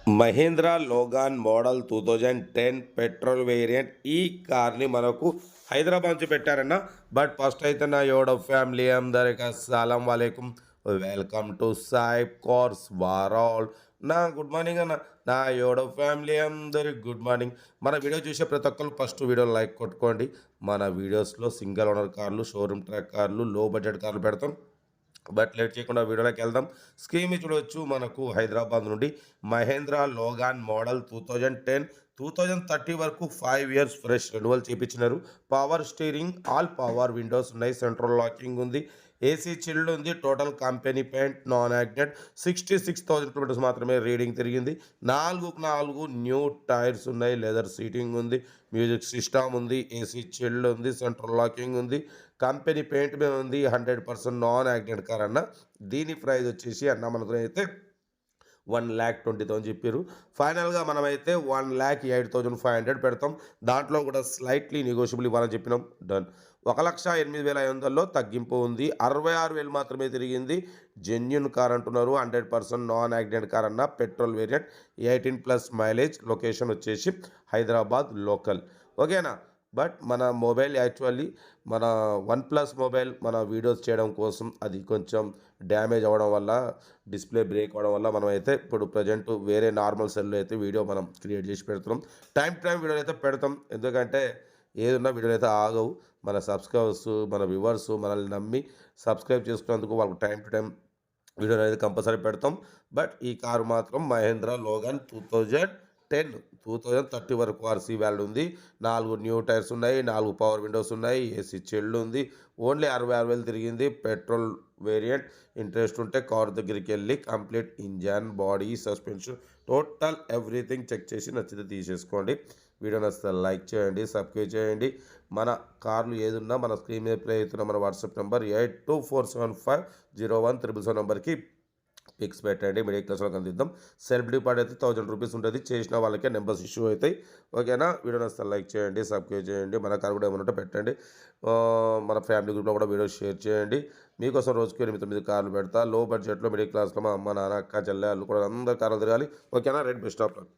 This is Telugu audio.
Mahindra Logan model 2010 petrol variant ఈ కార్ని మనకు హైదరాబాద్ నుంచి పెట్టారన్న. బట్ ఫస్ట్ అయితే నా యోడ ఫ్యామిలీ అందరికి అస్సలం వాలేకుం, వెల్కమ్ టు సాయిబ్ కార్స్ వారాల్. నా గుడ్ మార్నింగ్ అన్న. నా యోడ ఫ్యామిలీ అందరికి గుడ్ మార్నింగ్. మన వీడియో చూసే ప్రతి ఒక్కరు ఫస్ట్ వీడియో లైక్ కొట్టుకోండి. మన వీడియోస్లో సింగిల్ ఓనర్ కార్లు, షోరూమ్ ట్రాక్ కార్లు, లో బడ్జెట్ కార్లు పెడతాం. బట్ లేట్ చేయకుండా వీడియోలోకి వెళ్దాం. స్క్రీన్ మీద చూడవచ్చు, మనకు హైదరాబాద్ నుండి మహేంద్రా లోగాన్ మోడల్ 2030 వరకు 5 ఇయర్స్ ఫ్రెష్ రెన్యువల్ చేయించినారు. Power steering, all power windows ఉన్నాయి, సెంట్రల్ లాకింగ్ ఉంది, ఏసీ చిల్డ్ ఉంది, total company paint, non accident, 66,000 kilometres మాత్రమే రీడింగ్ తిరిగింది. 4 న్యూ టైర్స్ ఉన్నాయి, లెదర్ సీటింగ్ ఉంది, మ్యూజిక్ సిస్టమ్ ఉంది, ఏసీ చిల్డ్ ఉంది, సెంట్రల్ లాకింగ్ ఉంది, కంపెనీ పెయింట్ మీద ఉంది. 100% నాన్ యాక్సిడెంట్ కార్ అన్న. దీని ప్రైస్ వచ్చేసి అన్న మనకు అయితే 1,20,000 చెప్పారు. ఫైనల్గా మనమైతే 1,08,500 పెడతాం. దాంట్లో కూడా స్లైట్లీ నెగోషియబుల్ ఇవ్వాలని చెప్పినాం. డన్. 1,08,500లో తగ్గింపు ఉంది. 66,000 మాత్రమే తిరిగింది. జెన్యున్ కార్ అంటున్నారు. 100% నాన్ యాక్సిడెంట్ కార్ అన్న. Petrol variant, 18+ mileage. లొకేషన్ వచ్చేసి హైదరాబాద్ లోకల్. ఓకేనా. బట్ మన మొబైల్ యాక్చువల్లీ మన వన్‌ప్లస్ మొబైల్ మన వీడియోస్ చేయడం కోసం అది కొంచెం డ్యామేజ్ అవ్వడం వల్ల, డిస్ప్లే బ్రేక్ అవ్వడం వల్ల మనం అయితే ఇప్పుడు ప్రజెంట్ వేరే నార్మల్ సెల్లో అయితే వీడియో మనం క్రియేట్ చేసి పెడుతున్నాం. టైం వీడియోలు అయితే పెడతాం. ఎందుకంటే ఏదున్నా వీడియోలు అయితే ఆగవు. మన సబ్స్క్రైబర్స్, మన వ్యూవర్స్ మనల్ని నమ్మి సబ్స్క్రైబ్ చేసుకున్నందుకు వాళ్ళకు టైం టు టైం వీడియోలు అయితే కంపల్సరీ పెడతాం. బట్ ఈ కారు మాత్రం మహేంద్రా లోగాన్ 2030 వరకు ఆర్సీ వాల్యూ ఉంది. 4 న్యూ టైర్స్ ఉన్నాయి, 4 పవర్ విండోస్ ఉన్నాయి, ఏసీ చిల్డ్ ఉంది. ఓన్లీ 66,000 తిరిగింది. Petrol variant. ఇంట్రెస్ట్ ఉంటే కార్ దగ్గరికి వెళ్ళి complete engine, body, suspension, total everything check చేసి నచ్చితే తీసేసుకోండి. వీడియో నచ్చితే లైక్ చేయండి, సబ్స్క్రైబ్ చేయండి. మన కార్లు ఏదున్నా మన స్క్రీన్ మీద ప్లే అవుతున్న మన వాట్సాప్ నెంబర్ 8247501777 నెంబర్కి పిక్స్ పెట్టండి. మిడిల్ క్లాస్లో అందిద్దాం. సెల్ఫ్ డిపాజిట్ అయితే 1,000 రూపీస్ ఉంటుంది. చేసిన వాళ్ళకే నెంబర్స్ ఇష్యూ అవుతాయి. ఓకేనా. వీడియో నచ్చితే లైక్ చేయండి, సబ్స్క్రైబ్ చేయండి. మన కార్ కూడా ఏమైనా ఉంటే పెట్టండి. మన ఫ్యామిలీ గ్రూప్లో కూడా వీడియో షేర్ చేయండి. మీకోసం రోజుకి 8-9 కార్లు పెడతా. లో బడ్జెట్లో మిడిల్ క్లాస్లో మా అమ్మ, నాన్న, అక్క, చెల్లె, అల్లు కూడా అందరు కార్లు తిరగాలి. ఓకేనా. Red best of luck.